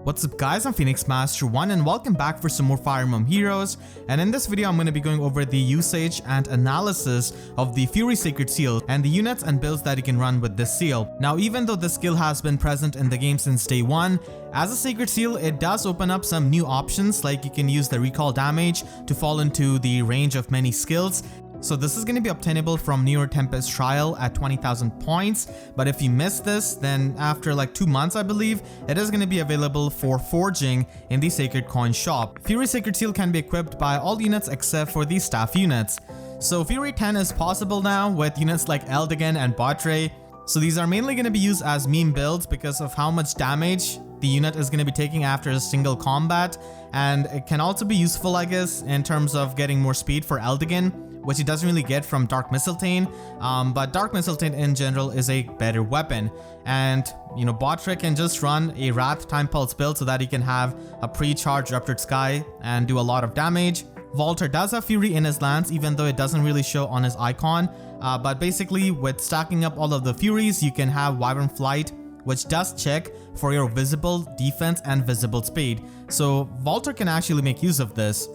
What's up guys, I'm Phoenix Master 1 and welcome back for some more Fire Emblem Heroes, and in this video I'm going to be going over the usage and analysis of the Fury Sacred Seal and the units and builds that you can run with this seal. Now even though this skill has been present in the game since day 1, as a Sacred Seal it does open up some new options, like you can use the recall damage to fall into the range of many skills. So this is going to be obtainable from Newer Tempest Trial at 20,000 points, but if you miss this, then after like 2 months I believe, it is going to be available for forging in the Sacred Coin shop. Fury Sacred Seal can be equipped by all units except for the staff units. So Fury 10 is possible now with units like Eldigan and Batre. So these are mainly going to be used as meme builds because of how much damage the unit is going to be taking after a single combat, and it can also be useful I guess in terms of getting more speed for Eldigan, which he doesn't really get from Dark Mistletoe, but Dark Mistletoe in general is a better weapon. And you know, Batre can just run a Wrath Time Pulse build so that he can have a pre-charged Ruptured Sky and do a lot of damage. Walter does have Fury in his lance, even though it doesn't really show on his icon, but basically with stacking up all of the Furies, you can have Wyvern Flight, which does check for your visible defense and visible speed. So Walter can actually make use of this.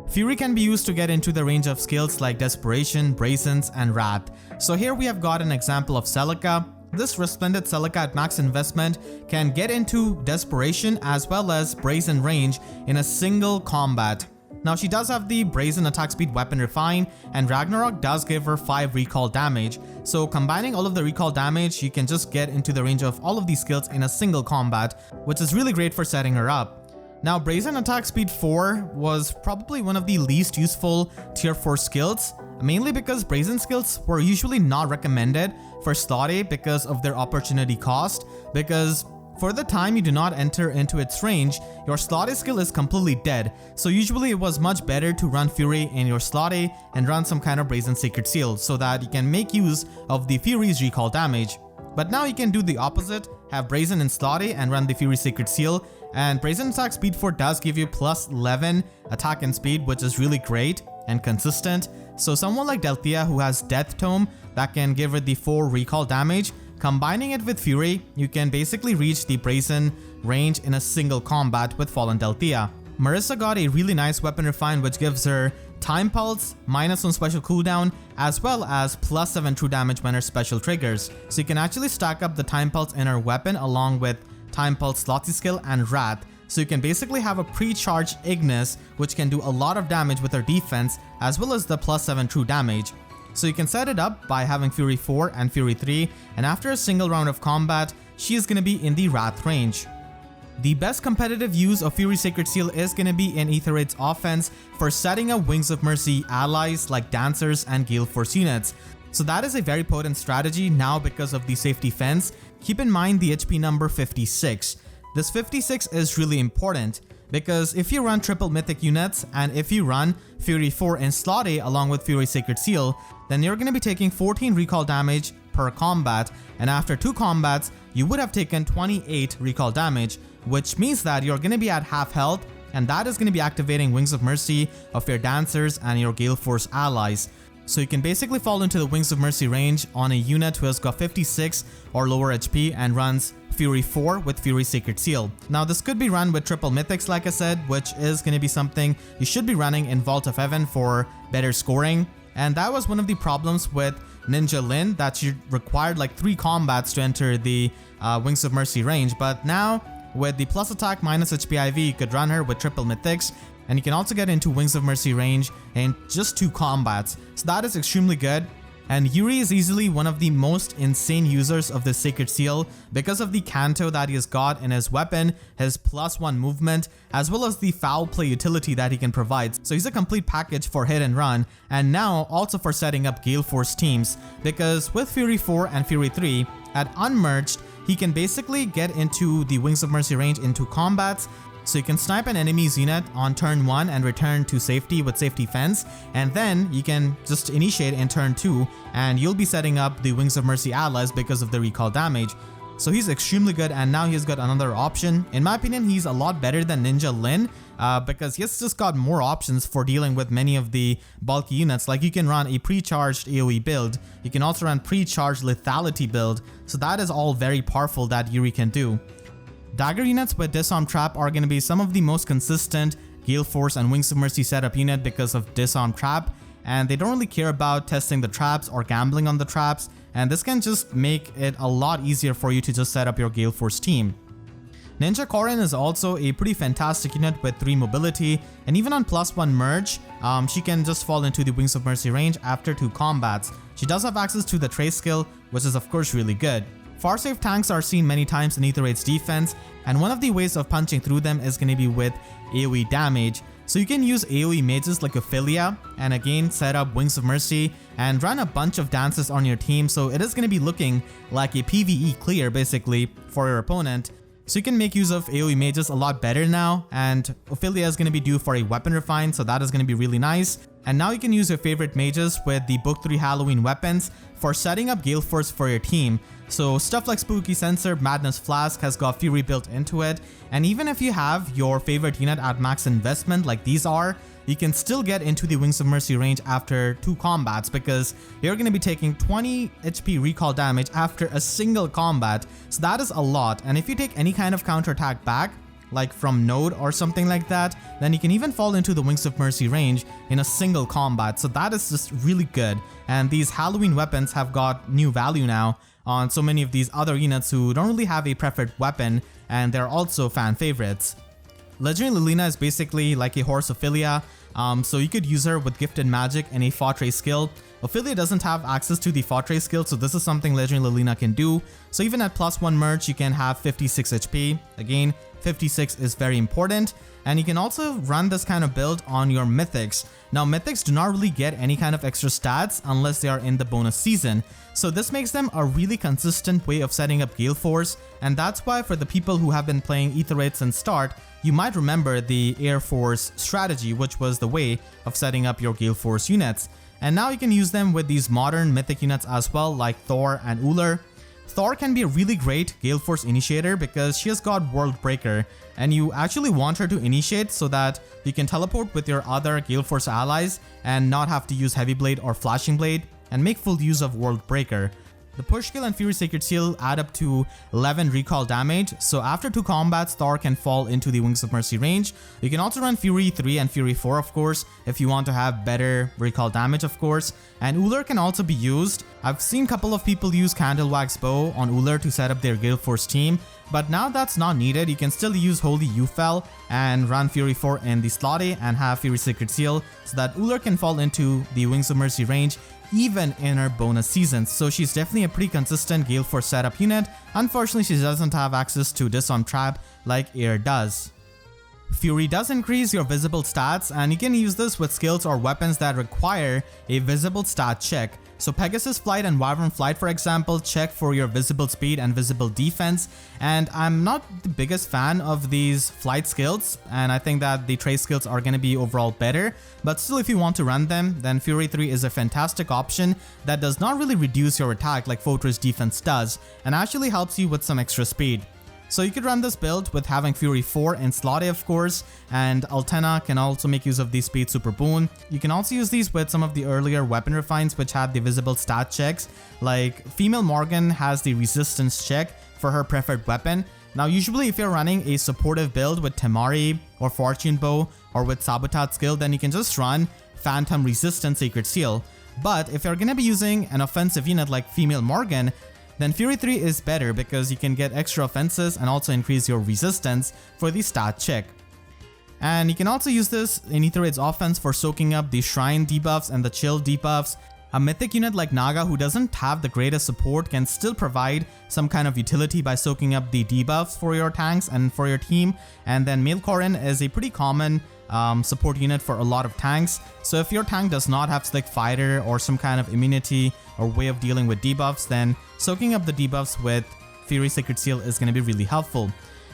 Fury can be used to get into the range of skills like Desperation, Brazens, and Wrath. So here we have got an example of Celica. This Resplendent Celica at max investment can get into Desperation as well as Brazen range in a single combat. Now she does have the Brazen attack speed weapon refine, and Ragnarok does give her 5 recall damage. So combining all of the recall damage, you can just get into the range of all of these skills in a single combat, which is really great for setting her up. Now Brazen attack speed 4 was probably one of the least useful tier 4 skills, mainly because Brazen skills were usually not recommended for slot A because of their opportunity cost, because for the time you do not enter into its range, your slot A skill is completely dead. So usually it was much better to run Fury in your slot A and run some kind of Brazen Sacred Seal so that you can make use of the Fury's recall damage. But now you can do the opposite, have Brazen in slot A and run the Fury Sacred Seal, and Brazen attack speed 4 does give you plus 11 attack and speed, which is really great and consistent. So someone like Delthea who has Death Tome that can give her the 4 recall damage, combining it with Fury, you can basically reach the Brazen range in a single combat with Fallen Delthea. Marissa got a really nice weapon refine which gives her Time Pulse, -1 special cooldown, as well as plus 7 true damage when her special triggers. So you can actually stack up the Time Pulse in her weapon along with Time Pulse Slotsy skill and Wrath. So you can basically have a pre-charged Ignis which can do a lot of damage with her defense as well as the plus 7 true damage. So you can set it up by having Fury 4 and Fury 3, and after a single round of combat, she is going to be in the Wrath range. The best competitive use of Fury Sacred Seal is going to be in Aether Raid's offense for setting up Wings of Mercy allies like Dancers and Galeforce units. So that is a very potent strategy now because of the safety fence. Keep in mind the HP number 56. This 56 is really important because if you run triple mythic units and if you run Fury 4 in slot A along with Fury Sacred Seal, then you're going to be taking 14 recall damage per combat, and after 2 combats you would have taken 28 recall damage, which means that you're going to be at half health, and that is going to be activating Wings of Mercy of your Dancers and your Galeforce allies. So you can basically fall into the Wings of Mercy range on a unit who has got 56 or lower HP and runs Fury 4 with Fury Sacred Seal. Now this could be run with triple mythics like I said, which is going to be something you should be running in Vault of Heaven for better scoring. And that was one of the problems with Ninja Lin, that she required like 3 combats to enter the Wings of Mercy range. But now with the plus attack minus HP IV, you could run her with triple mythics, and you can also get into Wings of Mercy range in just 2 combats. So that is extremely good. And Yuri is easily one of the most insane users of the Sacred Seal because of the Canto that he has got in his weapon, his +1 movement, as well as the foul play utility that he can provide. So he's a complete package for hit and run, and now also for setting up Galeforce teams, because with Fury 4 and Fury 3 at Unmerged, he can basically get into the Wings of Mercy range in 2 combats. So you can snipe an enemy's unit on turn 1 and return to safety with safety fence, and then you can just initiate in turn 2 and you'll be setting up the Wings of Mercy allies because of the recall damage. So he's extremely good, and now he's got another option. In my opinion, he's a lot better than Ninja Lin because he's just got more options for dealing with many of the bulky units. Like you can run a pre-charged AoE build, you can also run pre-charged lethality build, so that is all very powerful that Yuri can do. Dagger units with Disarm Trap are going to be some of the most consistent Galeforce and Wings of Mercy setup unit because of Disarm Trap, and they don't really care about testing the traps or gambling on the traps, and this can just make it a lot easier for you to just set up your Galeforce team. Ninja Korin is also a pretty fantastic unit with 3 mobility, and even on +1 merge, she can just fall into the Wings of Mercy range after 2 combats. She does have access to the Trace skill, which is of course really good. Farsafe tanks are seen many times in Aether Raid's defense, and one of the ways of punching through them is going to be with AoE damage. So you can use AoE mages like Ophelia, and again set up Wings of Mercy and run a bunch of dances on your team, so it is going to be looking like a PvE clear basically for your opponent. So you can make use of AoE mages a lot better now, and Ophelia is going to be due for a weapon refine, so that is going to be really nice. And now you can use your favorite mages with the Book 3 Halloween weapons for setting up Galeforce for your team. So stuff like Spooky Sensor, Madness Flask has got Fury built into it, and even if you have your favorite unit at max investment like these are, you can still get into the Wings of Mercy range after 2 combats because you're going to be taking 20 HP recall damage after a single combat, so that is a lot. And if you take any kind of counterattack back, like from Node or something like that, then you can even fall into the Wings of Mercy range in a single combat, so that is just really good. And these Halloween weapons have got new value now on so many of these other units who don't really have a preferred weapon, and they're also fan favorites. Legendary Lilina is basically like a horse Ophelia, so you could use her with Gifted Magic and a Fortress skill. Ophelia doesn't have access to the Fortress skill, so this is something Legendary Lilina can do. So even at +1 merge, you can have 56 HP. Again, 56 is very important, and you can also run this kind of build on your Mythics. Now Mythics do not really get any kind of extra stats unless they are in the bonus season, so this makes them a really consistent way of setting up Galeforce, and that's why for the people who have been playing Aether Raid since start, you might remember the Air Force strategy, which was the way of setting up your Galeforce units. And now you can use them with these modern Mythic units as well, like Thor and Uller. Thor can be a really great Galeforce initiator because she has got World Breaker, and you actually want her to initiate so that you can teleport with your other Galeforce allies and not have to use Heavy Blade or Flashing Blade and make full use of World Breaker. The Push Skill and Fury Sacred Seal add up to 11 recall damage, so after 2 combats, Thor can fall into the Wings of Mercy range. You can also run Fury 3 and Fury 4 of course, if you want to have better recall damage of course, and Uller can also be used. I've seen a couple of people use Candle Wax Bow on Uller to set up their Galeforce team, but now that's not needed. You can still use Holy Ufel and run Fury 4 in the Slotty and have Fury Sacred Seal so that Uller can fall into the Wings of Mercy range even in her bonus seasons, so she's definitely a pretty consistent Galeforce setup unit. Unfortunately, she doesn't have access to Disarm Trap like Air does. Fury does increase your visible stats, and you can use this with skills or weapons that require a visible stat check. So Pegasus Flight and Wyvern Flight, for example, check for your visible speed and visible defense, and I'm not the biggest fan of these flight skills, and I think that the trace skills are going to be overall better, but still if you want to run them, then Fury 3 is a fantastic option that does not really reduce your attack like Fortress Defense does, and actually helps you with some extra speed. So you could run this build with having Fury 4 and Slotty of course, and Altena can also make use of the Speed Super Boon. You can also use these with some of the earlier weapon refines which had the visible stat checks, like Female Morgan has the resistance check for her preferred weapon. Now usually if you're running a supportive build with Temari or Fortune Bow or with Sabotage skill, then you can just run Phantom Resistance Sacred Seal. But if you're gonna be using an offensive unit like Female Morgan, then Fury 3 is better because you can get extra offenses and also increase your resistance for the stat check. And you can also use this in Aether Raid's offense for soaking up the Shrine debuffs and the Chill debuffs. A mythic unit like Naga who doesn't have the greatest support can still provide some kind of utility by soaking up the debuffs for your tanks and for your team. And then Male Korin is a pretty common support unit for a lot of tanks. So if your tank does not have Slick Fighter or some kind of immunity or way of dealing with debuffs, then soaking up the debuffs with Fury Sacred Seal is going to be really helpful.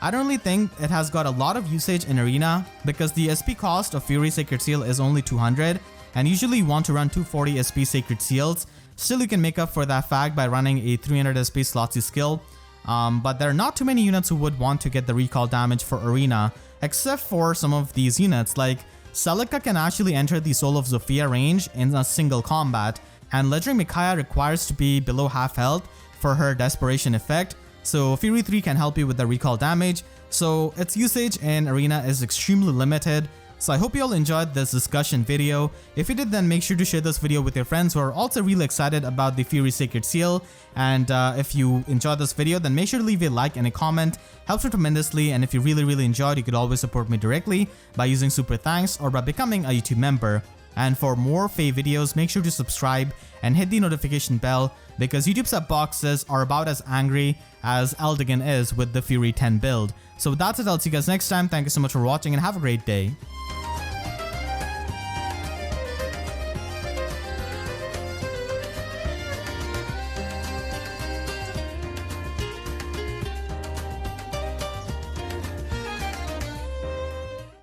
I don't really think it has got a lot of usage in Arena because the SP cost of Fury Sacred Seal is only 200, and usually you want to run 240 SP Sacred Seals. Still you can make up for that fact by running a 300 SP Slotsy skill, but there are not too many units who would want to get the recall damage for Arena, except for some of these units. Like Celica can actually enter the Soul of Zofia range in a single combat, and Legendary Micaiah requires to be below half health for her Desperation effect, So Fury 3 can help you with the recall damage, so its usage in Arena is extremely limited. So I hope you all enjoyed this discussion video. If you did, then make sure to share this video with your friends who are also really excited about the Fury Sacred Seal. And if you enjoyed this video, then make sure to leave a like and a comment. Helps me tremendously, and if you really enjoyed, you could always support me directly by using Super Thanks or by becoming a YouTube member. And for more FEH videos, make sure to subscribe and hit the notification bell, because YouTube's boxes are about as angry as Eldigan is with the Fury 10 build. So that's it, I'll see you guys next time. Thank you so much for watching and have a great day.